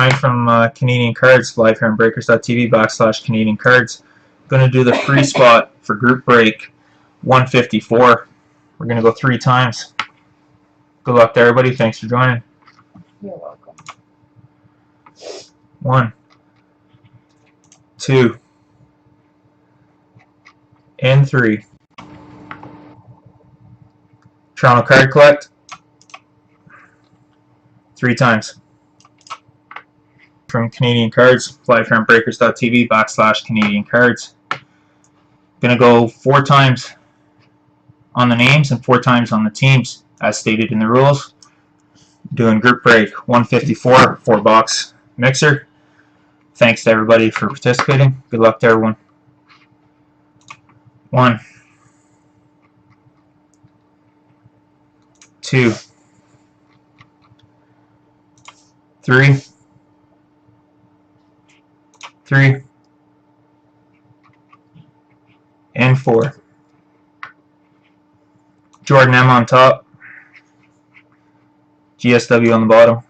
Ryan from Canadian Cards, live here on breakers.tv/Canadian Cards. Going to do the free spot for group break 154. We're going to go 3 times. Good luck to everybody. Thanks for joining. You're welcome. 1, 2, and 3. Toronto Card Collect 3 times. From Canadian Cards, live here on breakers.tv/Canadian Cards. Going to go 4 times on the names and 4 times on the teams, as stated in the rules. Doing group break 154, 4-box mixer. Thanks to everybody for participating. Good luck to everyone. 1, 2, 3, 3, and 4. Jordan M on top, GSW on the bottom.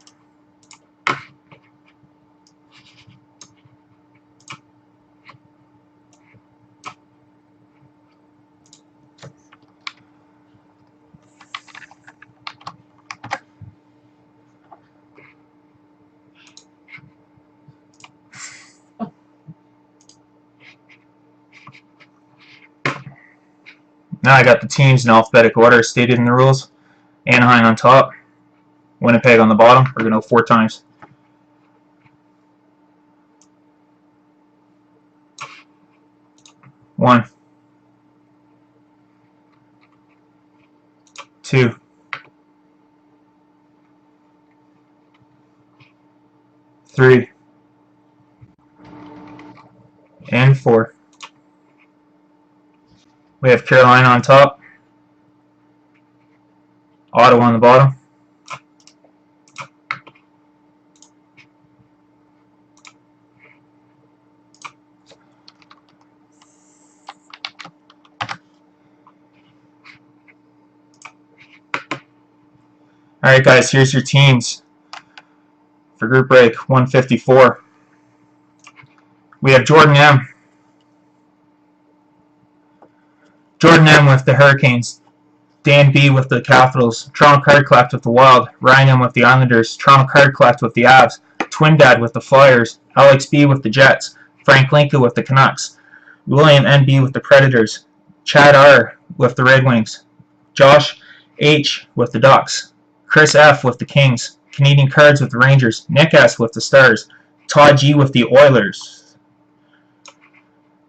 Now I got the teams in alphabetical order stated in the rules. Anaheim on top, Winnipeg on the bottom. We're going to go 4 times. 1, 2, 3, and 4. We have Carolina on top, Ottawa on the bottom. Alright guys, here's your teams for group break 154. We have Jordan M. Jordan M with the Hurricanes. Dan B with the Capitals. Toronto Card Collect with the Wild. Ryan M with the Islanders. Toronto Card Collect with the Avs. Twin Dad with the Flyers. Alex B with the Jets. Frank Linka with the Canucks. William NB with the Predators. Chad R with the Red Wings. Josh H with the Ducks. Chris F with the Kings. Canadian Cards with the Rangers. Nick S with the Stars. Todd G with the Oilers.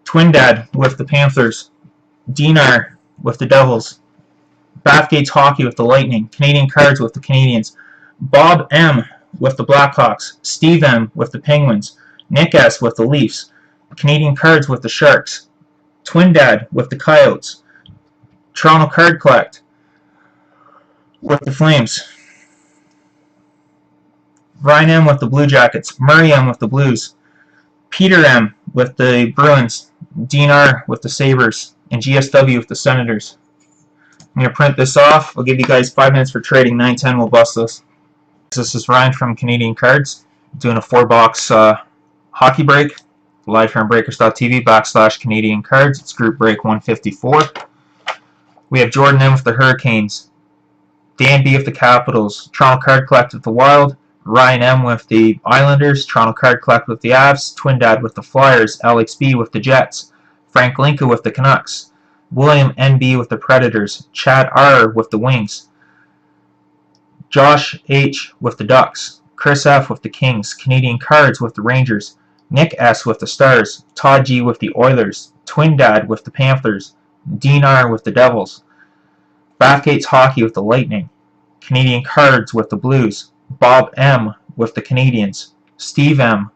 Twin Dad with the Panthers. Dinar with the Devils. Bathgates Hockey with the Lightning. Canadian Cards with the Canadians. Bob M with the Blackhawks. Steve M with the Penguins. Nick S with the Leafs. Canadian Cards with the Sharks. Twin Dad with the Coyotes. Toronto Card Collect with the Flames. Ryan M with the Blue Jackets. Murray M with the Blues. Peter M with the Bruins. Dinar with the Sabres. And GSW with the Senators. I'm going to print this off. I'll give you guys 5 minutes for trading. 9:10 we'll bust this. This is Ryan from Canadian Cards, doing a 4-box hockey break. Live here on breakers.tv/Canadian Cards. It's group break 154. We have Jordan M with the Hurricanes. Dan B with the Capitals. Toronto Card Collect with the Wild. Ryan M with the Islanders. Toronto Card Collect with the Avs. Twin Dad with the Flyers. Alex B with the Jets. Frank Linka with the Canucks. William NB with the Predators. Chad R with the Wings. Josh H with the Ducks. Chris F with the Kings. Canadian Cards with the Rangers. Nick S with the Stars. Todd G with the Oilers. Twin Dad with the Panthers. Dinar with the Devils. Bathgates Hockey with the Lightning. Canadian Cards with the Blues. Bob M with the Canadians. Steve M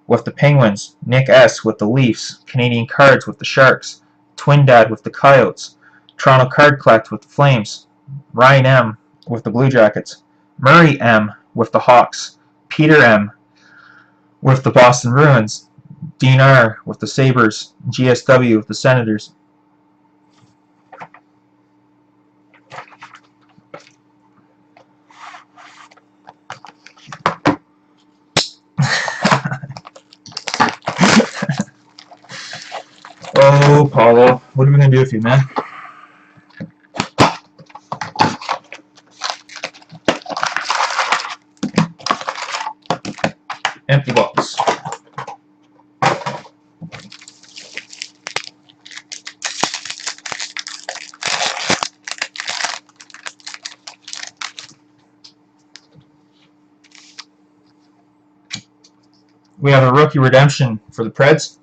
with the Penguins. Nick S with the Leafs. Canadian Cards with the Sharks. Twin Dad with the Coyotes. Toronto Card Collect with the Flames. Ryan M with the Blue Jackets. Murray M with the Hawks. Peter M with the Boston Bruins. Dinar with the Sabres. GSW with the Senators. gonna do with you, man? Empty box. We have a rookie redemption for the Preds.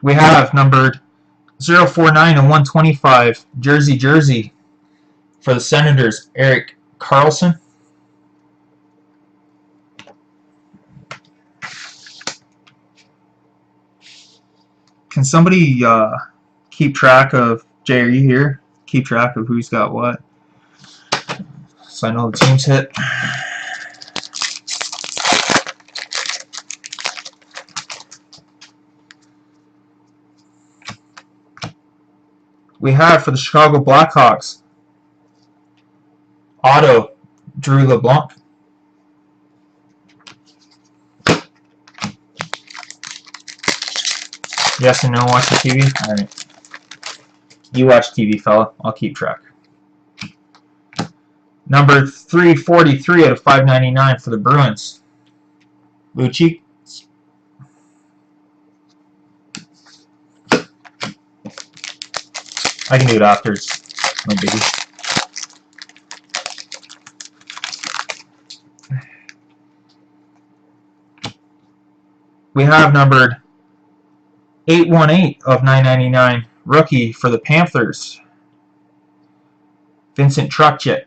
We have numbered 049 and 125 jersey for the Senators, Erik Karlsson. Can somebody keep track of, Jay, are you here? Keep track of who's got what, so I know the team's hit. We have for the Chicago Blackhawks, auto, Drew LeBlanc. Yes and no, watching TV? Alright. You watch TV, fella. I'll keep track. Number 343 out of 599 for the Bruins, Lucci. I can do it after. It's no biggie. We have numbered 818 of 999 rookie for the Panthers, Vincent Trochet.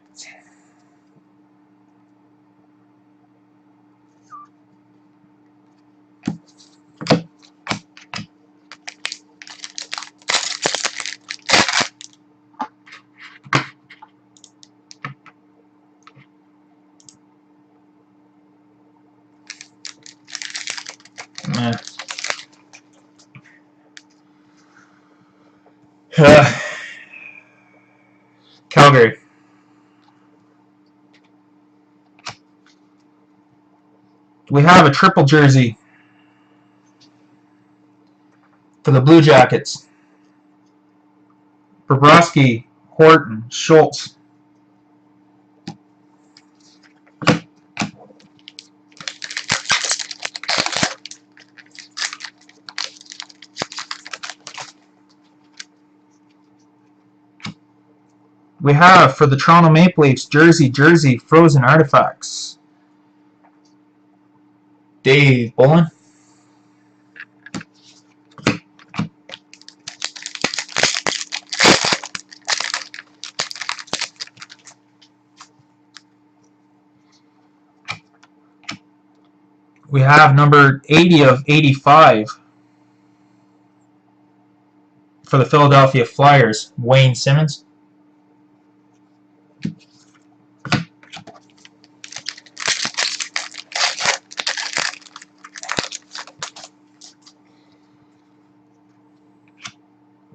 Calgary. We have a triple jersey for the Blue Jackets, Bobrovsky, Horton, Schultz. We have for the Toronto Maple Leafs jersey Frozen Artifacts, Dave Bullen. We have number 80 of 85 for the Philadelphia Flyers, Wayne Simmons.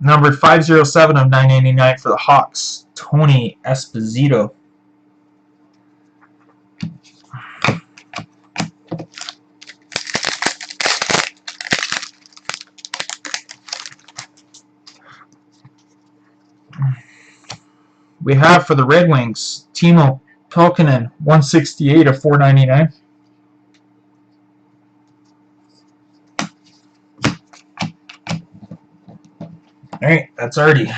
Number 507 of 999 for the Hawks, Tony Esposito. We have for the Red Wings, Timo Pelkinen, 168 of 499. Alright, that's already.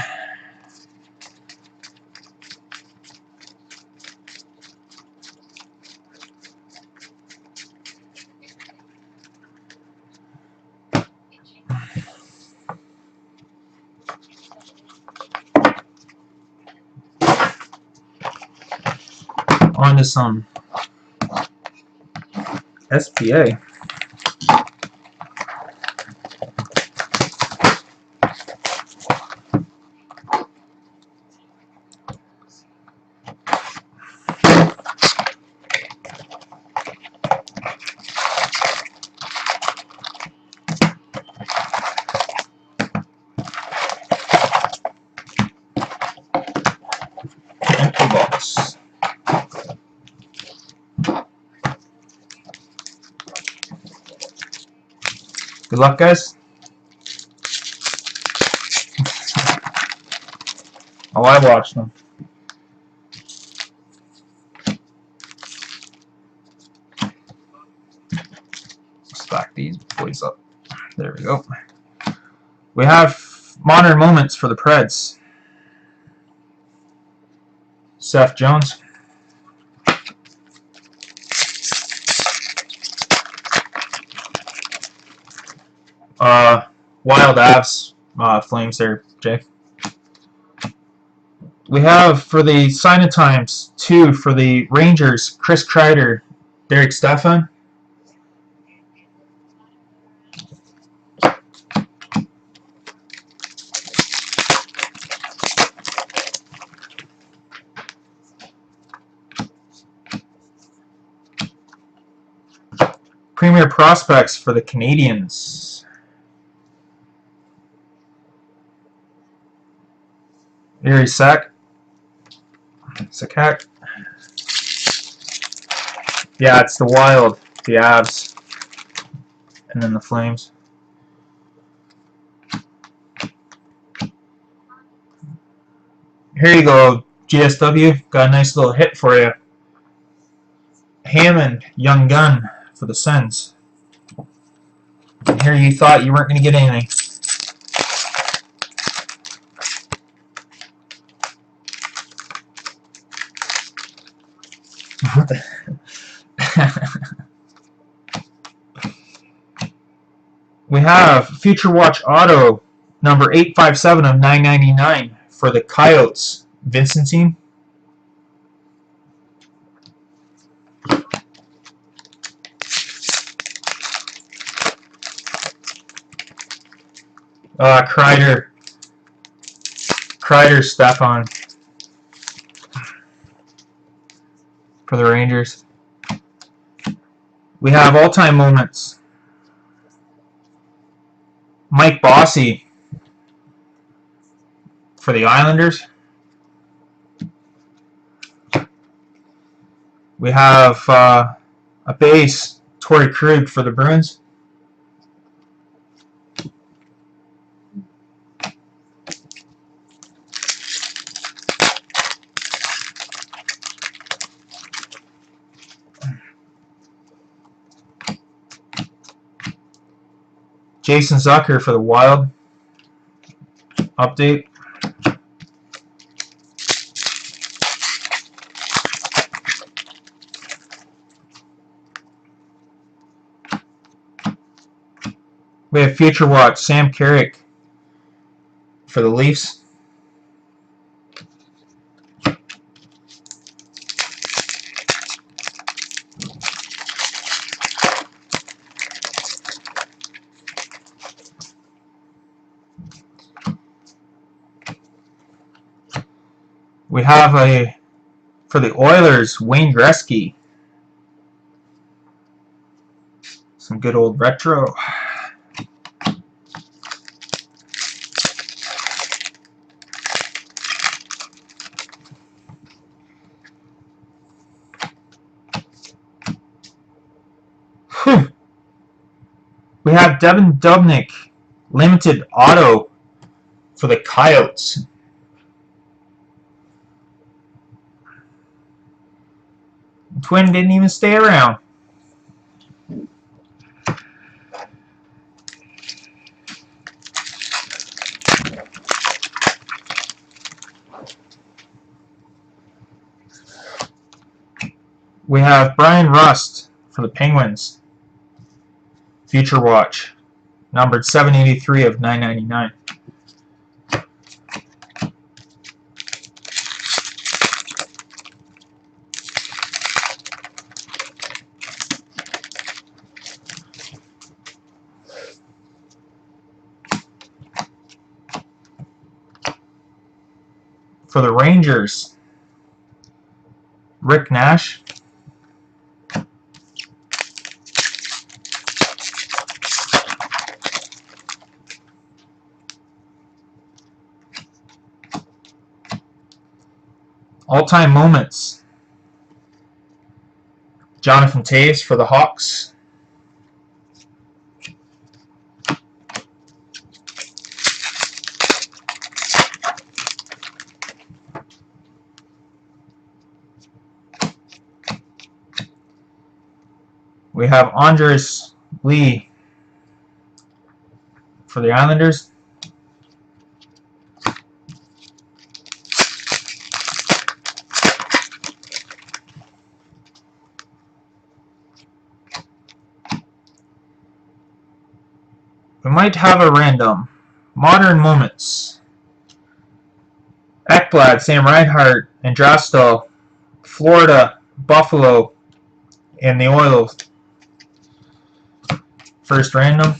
On to some SPA. Good luck, guys. Oh, I watched them. Stack these boys up. There we go. We have modern moments for the Preds. Seth Jones. Wild Avs Flames there, Jay. We have for the sign of times 2 for the Rangers, Chris Kreider, Derek Stefan. Premier prospects for the Canadiens. Yuri Sakak. Yeah, it's the Wild, the Avs, and then the Flames. Here you go, GSW. Got a nice little hit for you. Hammond, young gun for the Sens. And here you thought you weren't going to get anything. We have Future Watch Auto number 857 of 999 for the Coyotes, Vincentine. Kreider Stefan for the Rangers. We have all-time moments. Mike Bossy for the Islanders. We have a base, Torrey Krug for the Bruins. Jason Zucker for the Wild. Update. We have Future Watch Sam Carrick for the Leafs. We have a for the Oilers, Wayne Gretzky. Some good old retro. We have Devin Dubnyk, limited auto for the Coyotes. Twin didn't even stay around. We have Brian Rust for the Penguins. Future Watch, numbered 783 of 999. For the Rangers, Rick Nash. All-time moments. Jonathan Toews for the Hawks. We have Andres Lee for the Islanders. We might have a random. Modern Moments. Ekblad, Sam Reinhart, and Drastel, Florida, Buffalo, and the Oilers. First random.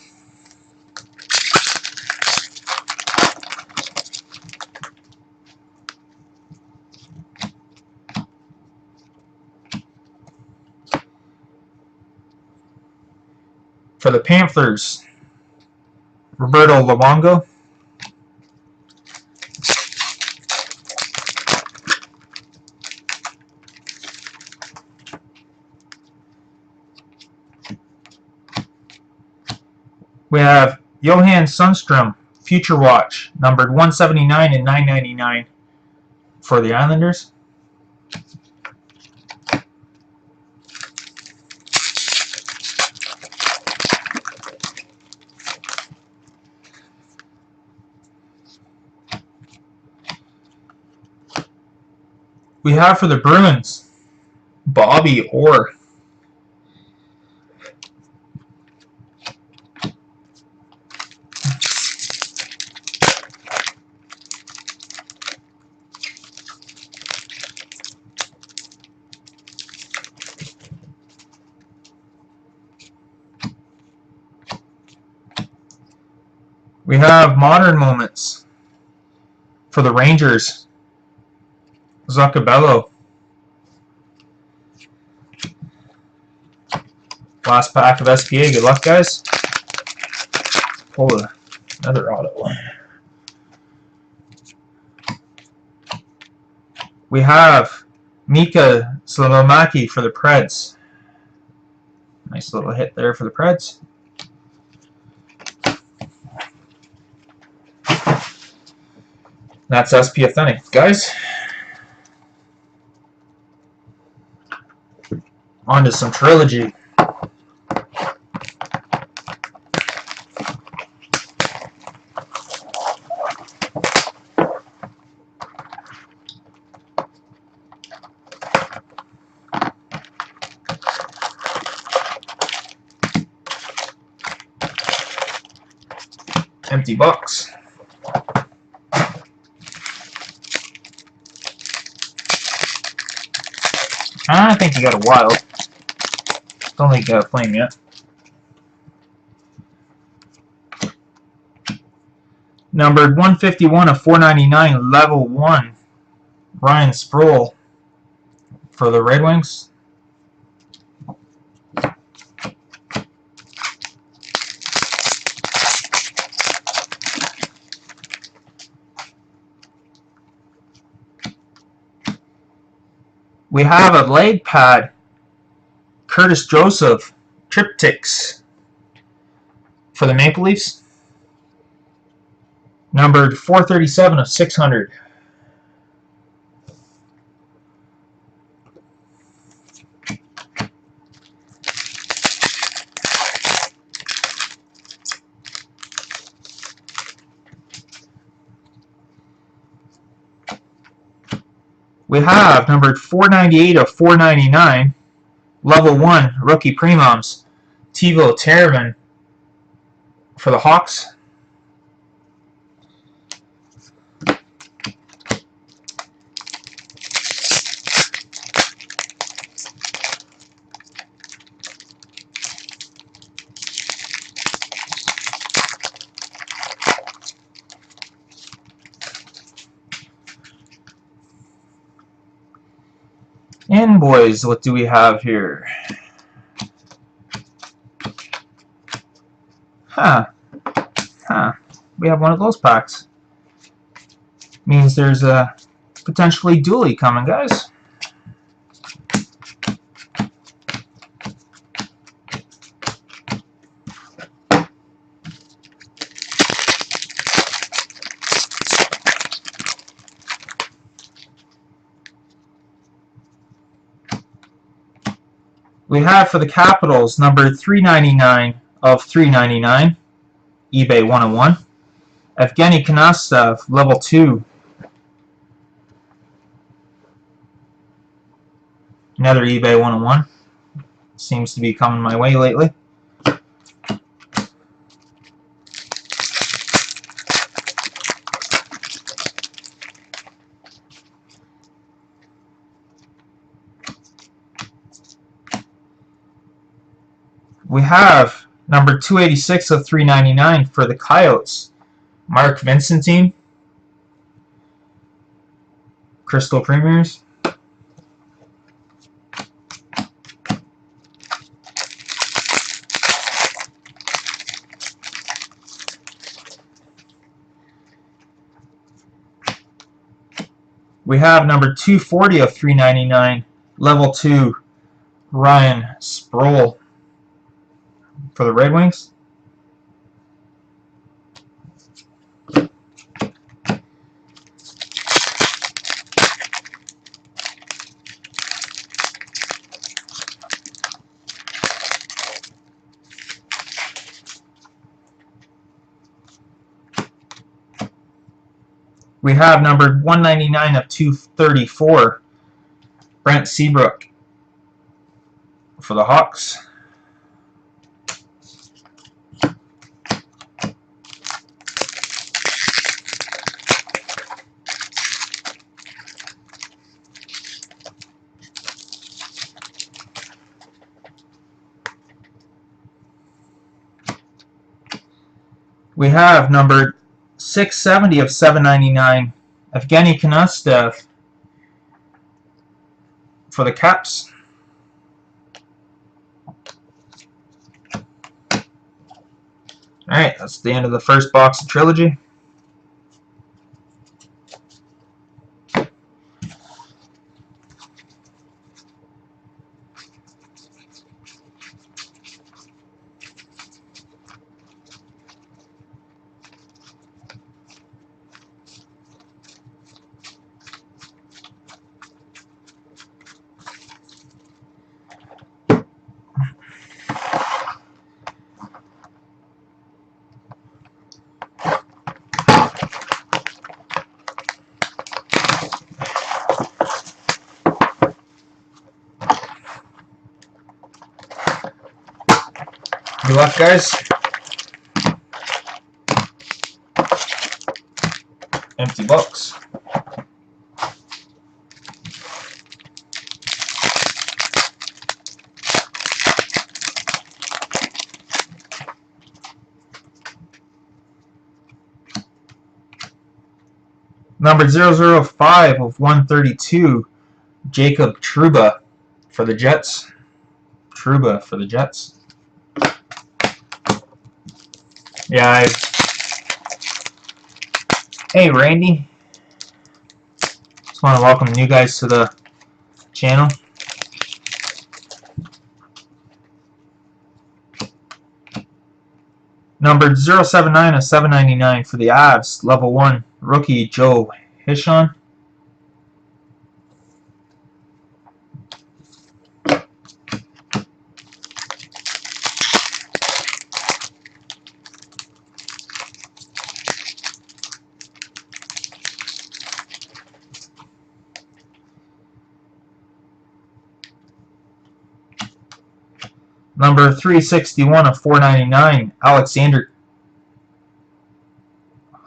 For the Panthers, Roberto Luongo. We have Johan Sundstrom, Future Watch, numbered 179 and 999 for the Islanders. We have for the Bruins, Bobby Orr. We have Modern Moments for the Rangers, Zuccabello. Last pack of SPA. Good luck, guys. Pull another auto. We have Mika Slomaki for the Preds. Nice little hit there for the Preds. That's SP Authentic, guys. On to some Trilogy. Empty box. I think you got a wild. Don't think you got a flame yet. Numbered 151 of 499, level 1. Ryan Sproul for the Red Wings. We have a leg pad, Curtis Joseph, Triptychs for the Maple Leafs. Numbered 437 of 600. We have numbered 498 of 499, level 1, rookie Primoms, Teuvo Teravainen for the Hawks. And boys, what do we have here? We have one of those packs. Means there's a potentially dually coming, guys. We have for the Capitals number 399 of 399, eBay 101. Evgeny Konastov, level 2. Another eBay 101. Seems to be coming my way lately. We have number 286 of 399 for the Coyotes, Mark Vincentine, Crystal Premiers. We have number 240 of 399, level 2, Ryan Sproul for the Red Wings. We have number 199 of 234, Brent Seabrook for the Hawks. We have number 670 of 799, Evgeny Konastov for the Caps. Alright, that's the end of the first box of Trilogy. Good luck, guys. Empty box. Number 005 of 132, Jacob Trouba for the Jets. Trouba for the Jets. Yeah, hey Randy. Just want to welcome new guys to the channel. Number 079 of 799 for the Avs, level 1, rookie Joe Hishon. Number 361 of 499, Alexander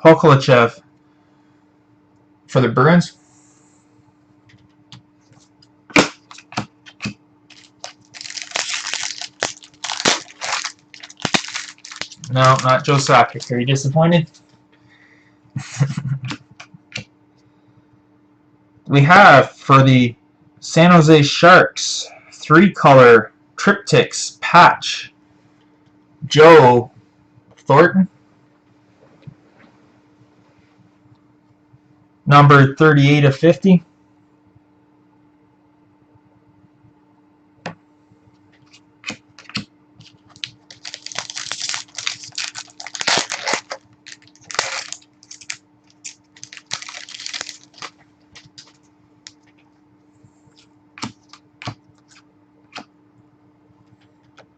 Hokalachev for the Bruins. No, not Joe Sakic. Are you disappointed? We have for the San Jose Sharks 3-color triptychs patch, Joe Thornton. Number 38 of 50.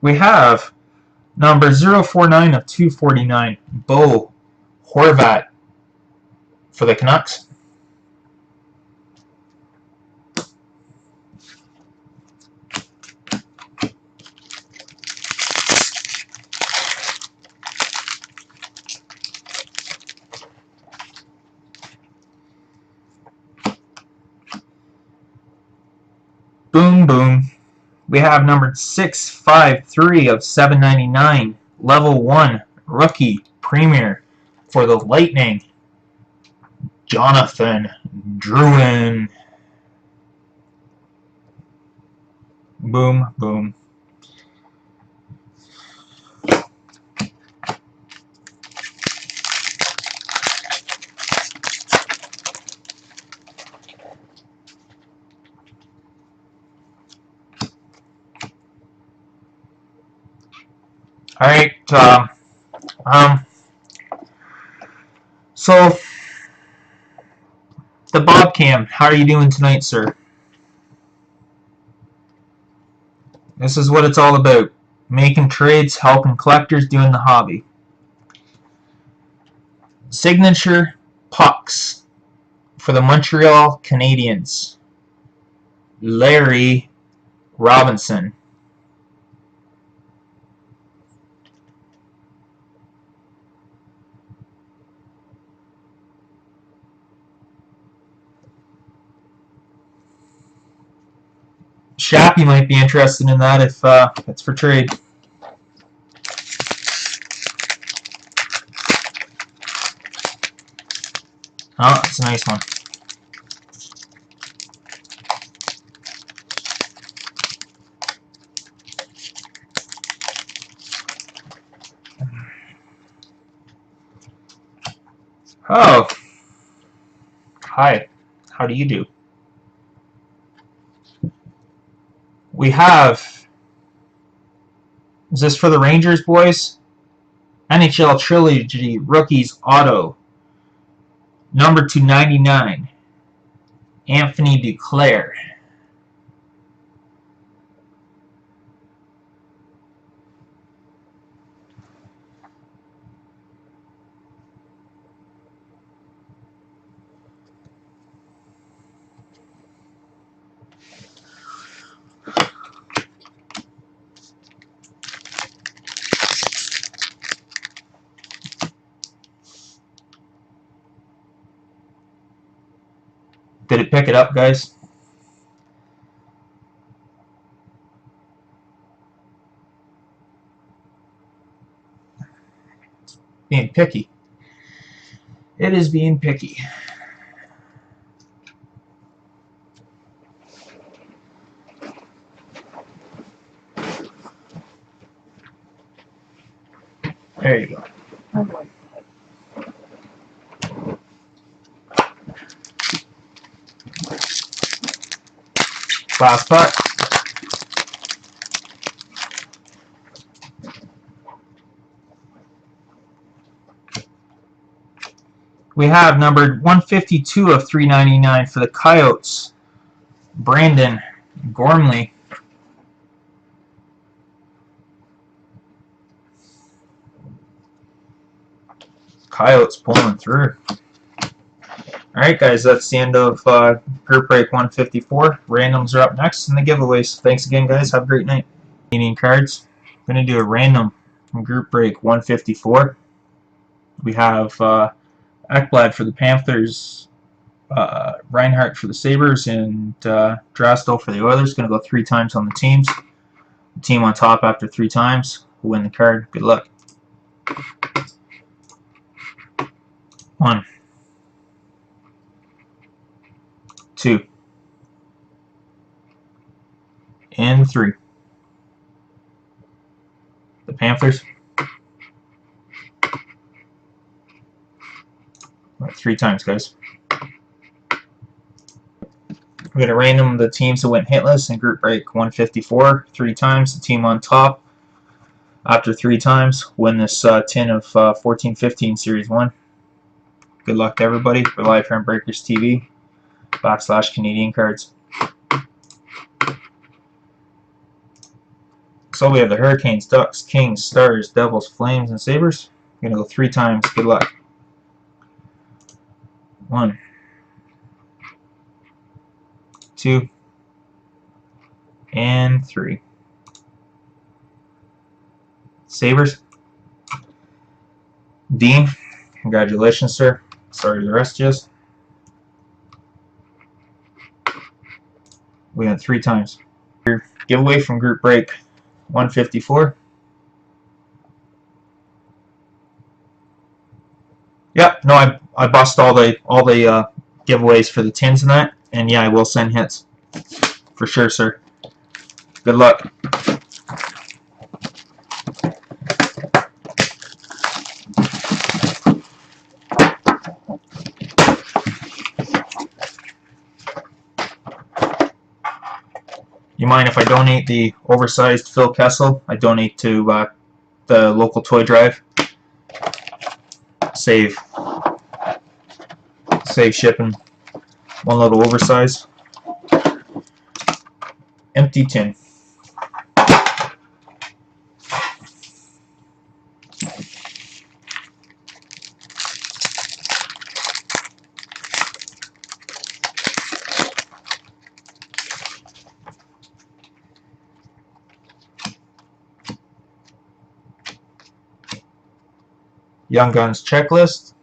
We have number 049 of 249, Bo Horvat for the Canucks. Boom, boom. We have number 653 of 799, level 1 rookie premier for the Lightning, Jonathan Drouin. Boom, boom. All right. So the Bob Cam, how are you doing tonight, sir? This is what it's all about. Making trades, helping collectors, doing the hobby. Signature pucks for the Montreal Canadiens, Larry Robinson. Shappy might be interested in that if it's for trade. Oh, it's a nice one. Oh. Hi. How do you do? We have... Is this for the Rangers, boys? NHL Trilogy Rookies Auto. Number 299. Anthony Duclair. Did it pick it up, guys? Being picky. It is being picky. There you go. Last puck. We have numbered 152 of 399 for the Coyotes, Brandon Gormley. Coyotes pulling through. Alright guys, that's the end of group break 154. Randoms are up next and the giveaways. Thanks again guys, have a great night. Cards. I'm going to do a random from group break 154. We have Ekblad for the Panthers, Reinhardt for the Sabres, and Drastel for the Oilers. Going to go 3 times on the teams. The team on top after 3 times will win the card. Good luck. 1, 2, and 3. The Panthers. 3 times, guys. We're going to random the teams that went hitless in group break 154 3 times. The team on top after 3 times win this tin of 14-15 Series 1. Good luck to everybody. We're live here on Breakers TV /Canadian Cards. So we have the Hurricanes, Ducks, Kings, Stars, Devils, Flames, and Sabres. I'm going to go 3 times. Good luck. 1, 2, and 3. Sabres. Dean, congratulations, sir. Sorry to the rest of you. We went 3 times. Giveaway from group break 154. Yep, no, I bust all the giveaways for the tins and that, and yeah, I will send hits for sure, sir. Good luck. You mind if I donate the oversized Phil Kessel? I donate to the local toy drive. Save shipping. One little oversized. Empty tin. Young Guns checklist.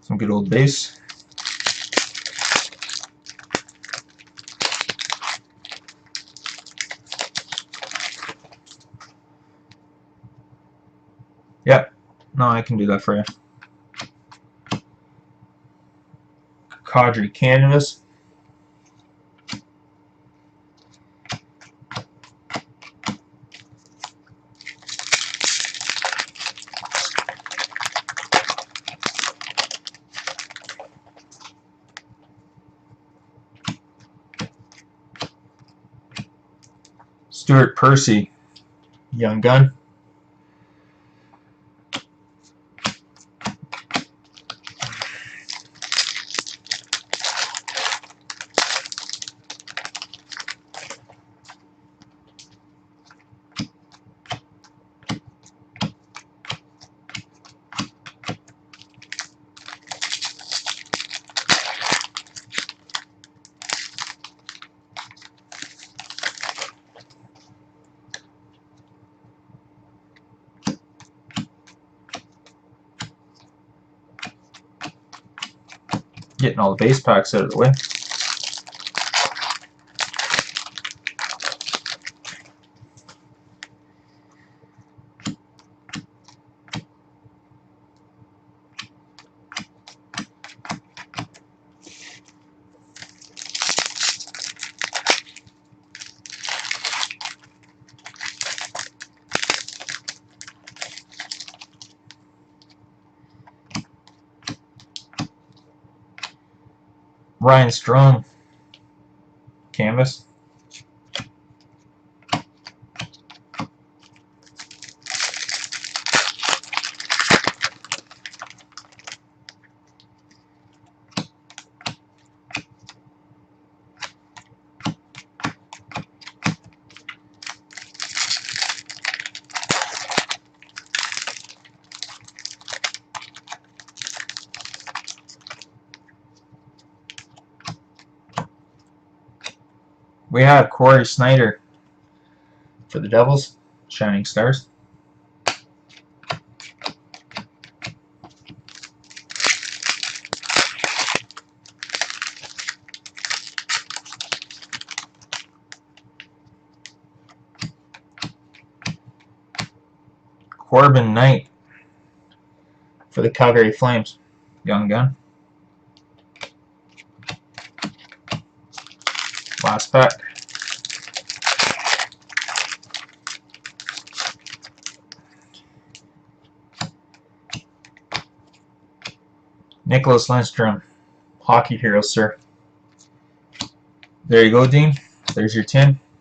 Some good old base. Yep. No, I can do that for you. Cadre canvas. Stuart Percy, Young Gun. Getting all the base packs out of the way. Ryan Strong canvas. We have Corey Snyder for the Devils, Shining Stars. Corbin Knight for the Calgary Flames, Young Gun. Last pack. Nicholas Lindstrom, Hockey Heroes, sir. There you go, Dean. There's your tin.